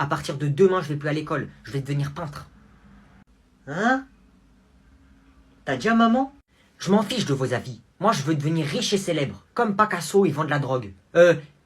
À partir de demain, je vais plus à l'école. Je vais devenir peintre. Hein? T'as dit à maman? Je m'en fiche de vos avis. Moi, je veux devenir riche et célèbre. Comme Picasso, il vend de la drogue.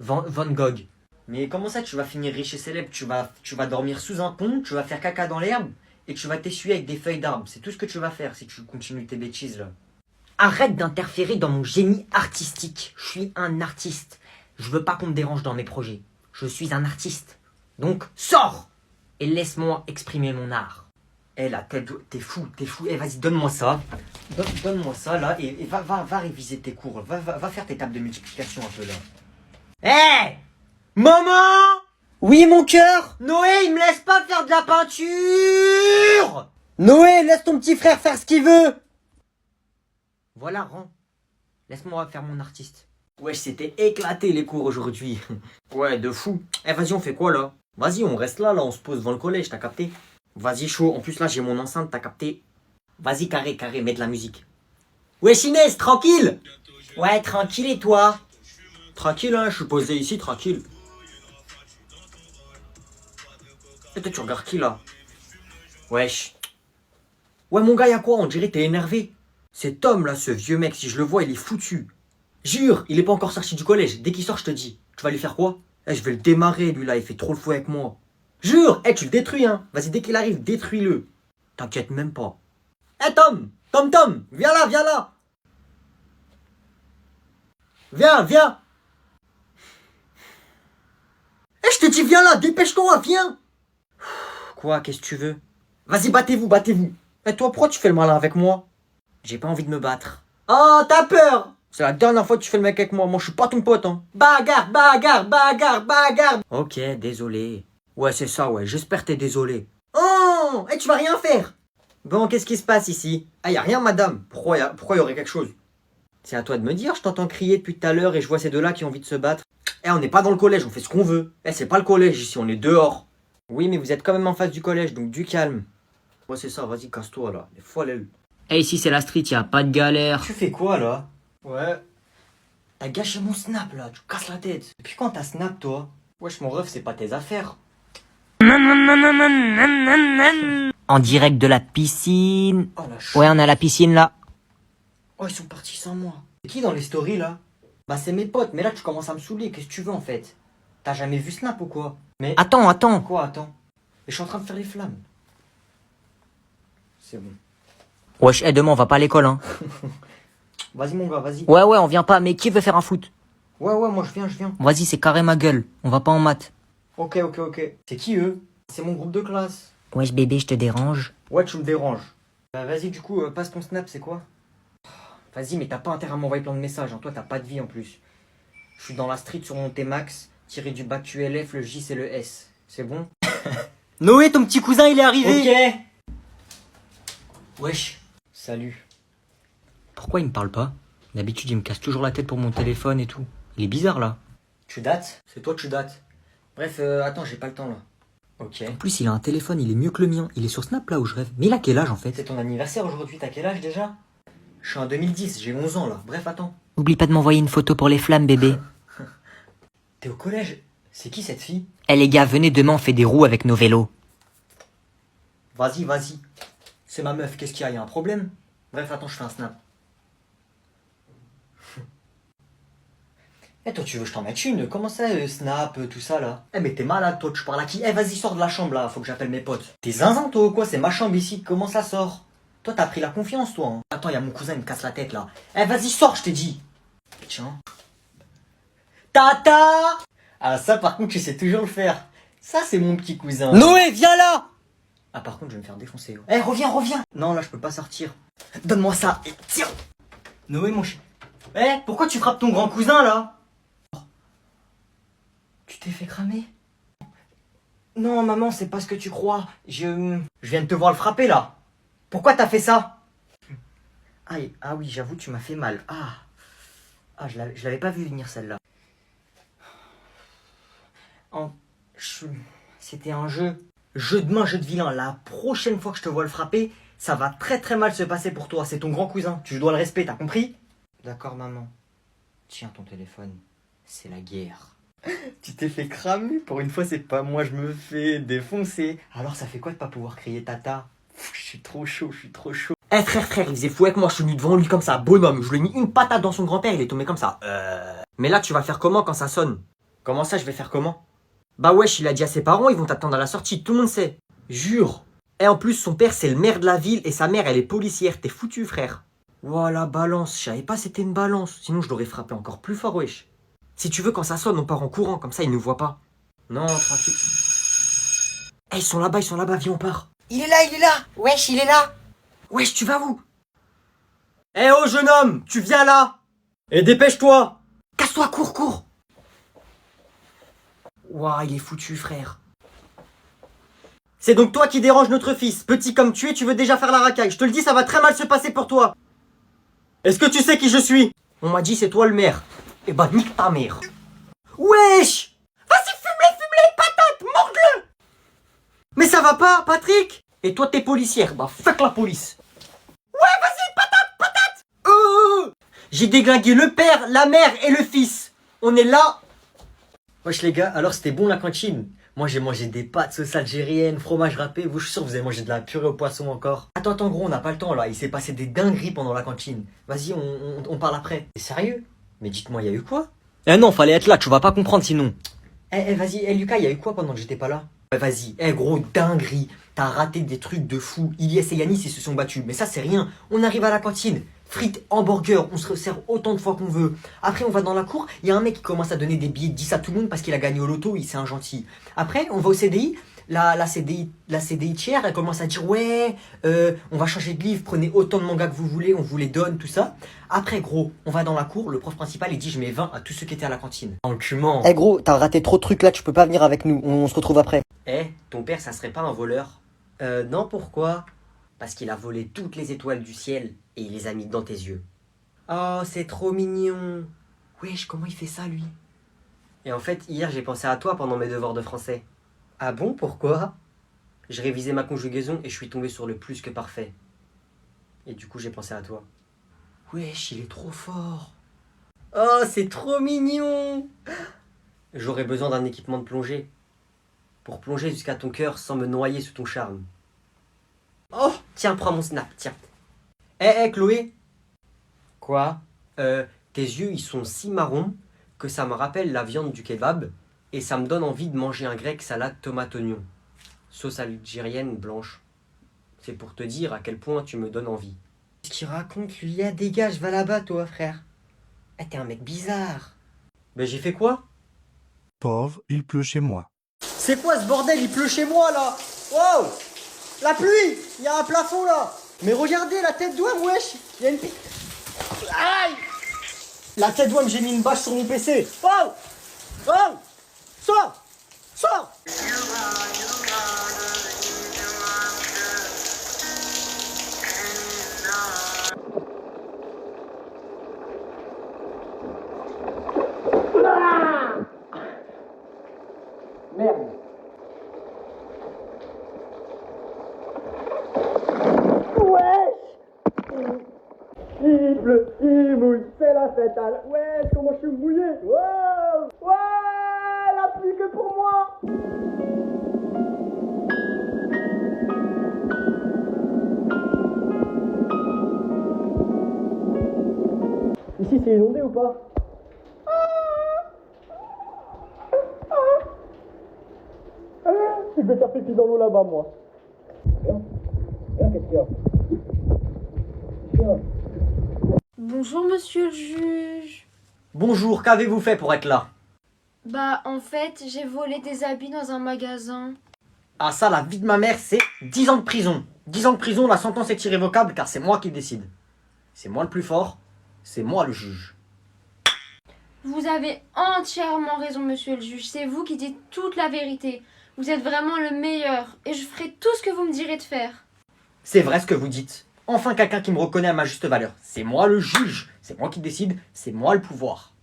Van Gogh. Mais comment ça, tu vas finir riche et célèbre? Tu vas dormir sous un pont, tu vas faire caca dans l'herbe et tu vas t'essuyer avec des feuilles d'arbre. C'est tout ce que tu vas faire si tu continues tes bêtises là. Arrête d'interférer dans mon génie artistique. Je suis un artiste. Je veux pas qu'on me dérange dans mes projets. Je suis un artiste. Donc, sors et laisse-moi exprimer mon art. Eh la tête, t'es fou. Eh vas-y, donne-moi ça. Donne-moi ça là et va réviser tes cours. Va faire tes tables de multiplication un peu là. Eh maman! Oui, mon cœur? Noé, il me laisse pas faire de la peinture! Noé, laisse ton petit frère faire ce qu'il veut! Voilà, rends. Laisse-moi faire mon artiste. Wesh, c'était éclaté les cours aujourd'hui. Ouais, de fou. Eh, vas-y, on fait quoi là? Vas-y, on reste là, on se pose devant le collège, t'as capté? Vas-y, chaud. En plus, là, j'ai mon enceinte, t'as capté? Vas-y, carré, mets de la musique. Wesh, Inès, tranquille? Ouais, tranquille, et toi? Tranquille, hein, je suis posé ici, tranquille. Et toi, tu regardes qui, là? Wesh. Ouais, mon gars, y'a quoi? On dirait t'es énervé. C'est Tom, là, ce vieux mec, si je le vois, il est foutu. Jure, il est pas encore sorti du collège. Dès qu'il sort, je te dis. Tu vas lui faire quoi? Eh, je vais le démarrer, lui, là, il fait trop le fou avec moi. Jure, eh, tu le détruis, hein. Vas-y, dès qu'il arrive, détruis-le. T'inquiète même pas. Eh, Tom, viens là. Viens. Eh, je te dis, viens là, dépêche-toi, viens. Quoi, qu'est-ce que tu veux? Vas-y, battez-vous. Eh, toi, pourquoi tu fais le malin avec moi? J'ai pas envie de me battre. Oh, t'as peur? C'est la dernière fois que tu fais le mec avec moi. Moi, je suis pas ton pote, hein. Bagarre. Ok, désolé. Ouais, c'est ça, ouais. J'espère que t'es désolé. Oh, et tu vas rien faire. Bon, qu'est-ce qui se passe ici? Ah, y a rien, madame. Pourquoi y aurait quelque chose? C'est à toi de me dire. Je t'entends crier depuis tout à l'heure et je vois ces deux-là qui ont envie de se battre. Eh, on n'est pas dans le collège. On fait ce qu'on veut. Eh, c'est pas le collège ici. On est dehors. Oui, mais vous êtes quand même en face du collège, donc du calme. Ouais, c'est ça. Vas-y, casse-toi, là. Les foilles. Eh, ici c'est la street, y a pas de galère. Tu fais quoi là? Ouais. T'as gâché mon snap là, tu casses la tête. Depuis quand t'as snap toi? Wesh mon ref, c'est pas tes affaires. En direct de la piscine. Oh la ch... Ouais, on est à la piscine là. Oh, ils sont partis sans moi. C'est qui dans les stories là? Bah c'est mes potes, mais là tu commences à me saouler, qu'est-ce que tu veux en fait? T'as jamais vu snap ou quoi? Mais... Attends. Quoi, attends? Mais je suis en train de faire les flammes. C'est bon. Wesh, demain on va pas à l'école, hein. Vas-y mon gars, vas-y. Ouais, on vient pas, mais qui veut faire un foot? Ouais, moi je viens. Vas-y, c'est carré ma gueule. On va pas en maths. Ok. C'est qui eux? C'est mon groupe de classe. Wesh bébé, je te dérange. Ouais, tu me déranges. Bah vas-y du coup, passe ton snap, c'est quoi? Vas-y, mais t'as pas intérêt à m'envoyer plein de messages, hein. Toi t'as pas de vie en plus. Je suis dans la street sur mon T-Max, tiré du bac QLF, le J c'est le S. C'est bon? Noé, ton petit cousin, il est arrivé. Ok. Wesh. Salut. Pourquoi il me parle pas? D'habitude, il me casse toujours la tête pour mon téléphone et tout. Il est bizarre là. Tu dates? C'est toi tu dates. Bref, attends, j'ai pas le temps là. Ok. En plus, il a un téléphone, il est mieux que le mien. Il est sur Snap là où je rêve. Mais il a quel âge en fait? C'est ton anniversaire aujourd'hui, t'as quel âge déjà? Je suis en 2010, j'ai 11 ans là. Bref, attends. Oublie pas de m'envoyer une photo pour les flammes, bébé. T'es au collège? C'est qui cette fille? Eh les gars, venez demain, on fait des roues avec nos vélos. Vas-y. C'est ma meuf, qu'est-ce qu'il y a? Y a un problème? Bref, attends, je fais un snap. Eh toi tu veux que je t'en mette une? Comment ça, snap, tout ça là? Eh mais t'es malade toi, tu parles à qui? Eh vas-y sors de la chambre là, faut que j'appelle mes potes. T'es zinzin toi ou quoi? C'est ma chambre ici, comment ça sort? Toi t'as pris la confiance toi hein. Attends, y'a mon cousin, il me casse la tête là. Eh vas-y sors, je t'ai dit. Tiens. Tata! Ah ça par contre tu sais toujours le faire. Ça c'est mon petit cousin. Noé, viens là! Ah par contre je vais me faire défoncer. Eh reviens. Non là je peux pas sortir. Donne-moi ça et tiens. Noé mon chien. Eh pourquoi tu frappes ton grand cousin là? Tu t'es fait cramer? Non, maman, c'est pas ce que tu crois. Je viens de te voir le frapper, là. Pourquoi t'as fait ça? Aïe, ah oui, j'avoue, tu m'as fait mal. Je l'avais pas vu venir, celle-là. C'était un jeu. Jeu de main, jeu de vilain. La prochaine fois que je te vois le frapper, ça va très très mal se passer pour toi. C'est ton grand cousin. Tu dois le respect, t'as compris? D'accord, maman. Tiens ton téléphone. C'est la guerre. Tu t'es fait cramer. Pour une fois, c'est pas moi, je me fais défoncer. Alors, ça fait quoi de pas pouvoir crier tata? Pff, je suis trop chaud, je suis trop chaud. Eh frère, il faisait fou avec moi, je suis venu devant lui comme ça, bonhomme. Je lui ai mis une patate dans son grand-père, il est tombé comme ça. Mais là, tu vas faire comment quand ça sonne? Comment ça, je vais faire comment? Bah wesh, il a dit à ses parents, ils vont t'attendre à la sortie, tout le monde sait. Jure. Et en plus, son père, c'est le maire de la ville et sa mère, elle est policière. T'es foutu, frère. Voilà, balance. Je savais pas c'était une balance. Sinon, je l'aurais frappé encore plus fort, wesh. Si tu veux, quand ça sonne, on part en courant. Comme ça, ils nous voient pas. Non, tranquille. Eh, ils sont là-bas, viens, on part. Il est là. Wesh, il est là. Wesh, tu vas où? Eh oh, jeune homme, tu viens là. Et dépêche-toi. Casse-toi, cours. Ouah, il est foutu, frère. C'est donc toi qui dérange notre fils. Petit comme tu es, tu veux déjà faire la racaille. Je te le dis, ça va très mal se passer pour toi. Est-ce que tu sais qui je suis? On m'a dit c'est toi le maire. Eh bah nique ta mère. Wesh! Vas-y, fume-les, patate, morde-le! Mais ça va pas, Patrick? Et toi t'es policière, bah fuck la police. Ouais, vas-y, patate! J'ai déglingué le père, la mère et le fils. On est là. Wesh les gars, alors c'était bon la cantine? Moi j'ai mangé des pâtes sauce algérienne, fromage râpé, vous je suis sûr que vous avez mangé de la purée au poisson encore. Attends gros, on n'a pas le temps là, il s'est passé des dingueries pendant la cantine. Vas-y, on parle après. T'es sérieux? Mais dites-moi, il y a eu quoi? Eh non, fallait être là, tu vas pas comprendre sinon. Vas-y, Lucas, il y a eu quoi pendant que j'étais pas là? Vas-y, gros, dinguerie. T'as raté des trucs de fou. Ilyes et Yanis, ils se sont battus. Mais ça, c'est rien. On arrive à la cantine. Frites, hamburger, on se resserre autant de fois qu'on veut. Après, on va dans la cour. Il y a un mec qui commence à donner des billets de 10 à tout le monde parce qu'il a gagné au loto. C'est un gentil. Après, on va au CDI. La CDI tiers, elle commence à dire ouais, on va changer de livre, prenez autant de mangas que vous voulez, on vous les donne, tout ça. Après gros, on va dans la cour, le prof principal il dit je mets 20 à tous ceux qui étaient à la cantine. Enculement. Gros, t'as raté trop de trucs là, tu peux pas venir avec nous, on se retrouve après. Ton père ça serait pas un voleur? Non, pourquoi? Parce qu'il a volé toutes les étoiles du ciel et il les a mis dans tes yeux. Oh, c'est trop mignon. Wesh, comment il fait ça lui? Et en fait, hier j'ai pensé à toi pendant mes devoirs de français. Ah bon, pourquoi? Je révisais ma conjugaison et je suis tombé sur le plus que parfait. Et du coup, j'ai pensé à toi. Wesh, il est trop fort. Oh, c'est trop mignon. J'aurais besoin d'un équipement de plongée. Pour plonger jusqu'à ton cœur sans me noyer sous ton charme. Oh, tiens, prends mon snap, tiens. Chloé. Quoi? Tes yeux, ils sont si marrons que ça me rappelle la viande du kebab. Et ça me donne envie de manger un grec salade tomate oignon. Sauce algérienne blanche. C'est pour te dire à quel point tu me donnes envie. Qu'est-ce qu'il raconte lui? Dégage, va là-bas toi frère. T'es un mec bizarre. Ben j'ai fait quoi? Pauvre, il pleut chez moi. C'est quoi ce bordel? Il pleut chez moi là. Wow. La pluie. Il y a un plafond là. Mais regardez la tête d'ouème, wesh. Il y a une... Aïe. La tête d'ouème, j'ai mis une bâche sur mon PC. Wow. Wow. Sors. Merde. Wesh. Il pleut, il mouille, c'est la fête à la... Wesh, comment je suis mouillé. Wow. Ouais, la pluie que pour moi. Ici, c'est inondé ou pas? Je vais faire pipi dans l'eau là-bas, moi. Qu'est-ce qu'il y a? Bonjour monsieur le juge. Bonjour, qu'avez-vous fait pour être là? Bah en fait j'ai volé des habits dans un magasin. Ah ça, la vie de ma mère, c'est 10 ans de prison. 10 ans de prison, la sentence est irrévocable car c'est moi qui décide. C'est moi le plus fort, c'est moi le juge. Vous avez entièrement raison monsieur le juge, c'est vous qui dites toute la vérité. Vous êtes vraiment le meilleur et je ferai tout ce que vous me direz de faire. C'est vrai ce que vous dites. Enfin quelqu'un qui me reconnaît à ma juste valeur. C'est moi le juge, c'est moi qui décide, c'est moi le pouvoir.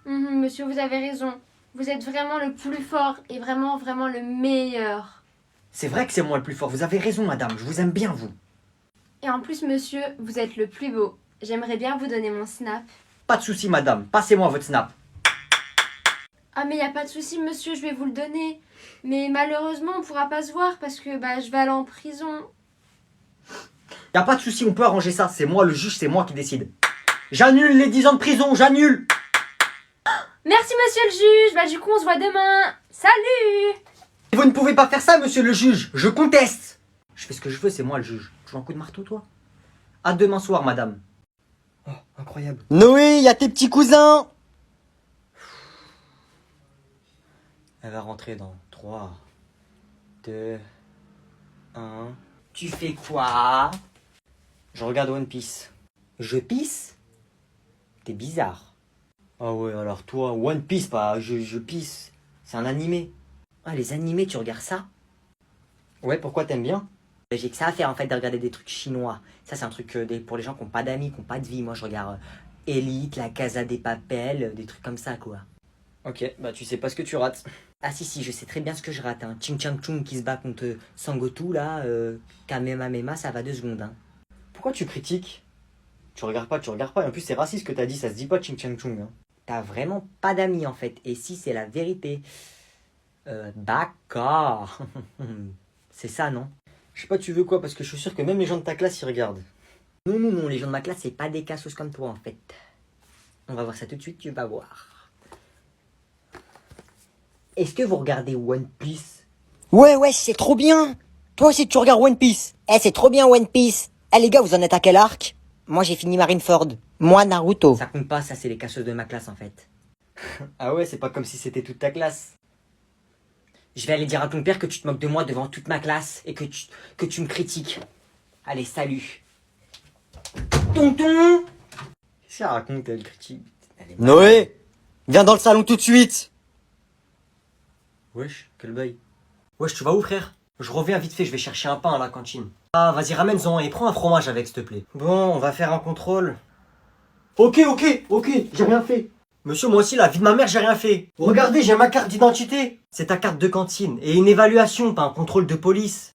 Monsieur, vous avez raison. Vous êtes vraiment le plus fort et vraiment le meilleur. C'est vrai que c'est moi le plus fort, vous avez raison madame, je vous aime bien vous. Et en plus monsieur, vous êtes le plus beau. J'aimerais bien vous donner mon snap. Pas de souci madame, passez-moi votre snap. Ah mais y a pas de souci monsieur, je vais vous le donner. Mais malheureusement on pourra pas se voir parce que je vais aller en prison. Y a pas de souci, on peut arranger ça. C'est moi le juge, c'est moi qui décide. J'annule les 10 ans de prison, j'annule. Merci monsieur le juge, du coup on se voit demain. Salut! Vous ne pouvez pas faire ça, monsieur le juge. Je conteste. Je fais ce que je veux, c'est moi le juge. Tu joues un coup de marteau, toi? À demain soir, madame. Oh, incroyable. Noé, y a tes petits cousins. Elle va rentrer dans 3, 2, 1. Tu fais quoi? Je regarde One Piece. Je pisse? T'es bizarre. Ah ouais, alors toi, One Piece, pas je pisse. C'est un animé. Ah, les animés, tu regardes ça? Ouais, pourquoi t'aimes bien? J'ai que ça à faire en fait de regarder des trucs chinois. Ça, c'est un truc pour les gens qui n'ont pas d'amis, qui n'ont pas de vie. Moi, je regarde Elite, La Casa des Papel, des trucs comme ça, quoi. Ok, tu sais pas ce que tu rates. Ah si, je sais très bien ce que je rate. Hein. Ching Chang Chung qui se bat contre Sangoku, là, Kamehameha, ça va 2 secondes. Hein. Pourquoi tu critiques? Tu regardes pas. Et en plus, c'est raciste ce que t'as dit, ça se dit pas Ching Chang Chung. Hein. T'as vraiment pas d'amis, en fait. Et si, c'est la vérité. D'accord. C'est ça, non? Je sais pas, tu veux quoi? Parce que je suis sûr que même les gens de ta classe, ils regardent. Non, les gens de ma classe, c'est pas des cassos comme toi, en fait. On va voir ça tout de suite, tu vas voir. Est-ce que vous regardez One Piece? Ouais, c'est trop bien. Toi aussi, tu regardes One Piece. C'est trop bien One Piece. Les gars, vous en êtes à quel arc? Moi, j'ai fini Marineford. Moi, Naruto. Ça compte pas, ça, c'est les cassos de ma classe, en fait. Ah ouais, c'est pas comme si c'était toute ta classe. Je vais aller dire à ton père que tu te moques de moi devant toute ma classe et que tu me critiques. Allez, salut. Tonton! Qu'est-ce qu'elle raconte, elle critique? Noé, viens dans le salon tout de suite. Wesh, quel bail. Wesh, tu vas où, frère? Je reviens vite fait, je vais chercher un pain à la cantine. Ah, vas-y, ramène-en et prends un fromage avec, s'il te plaît. Bon, on va faire un contrôle. Ok, j'ai rien fait. Monsieur, moi aussi, la vie de ma mère, j'ai rien fait. Regardez, j'ai ma carte d'identité. C'est ta carte de cantine. Et une évaluation, pas un contrôle de police.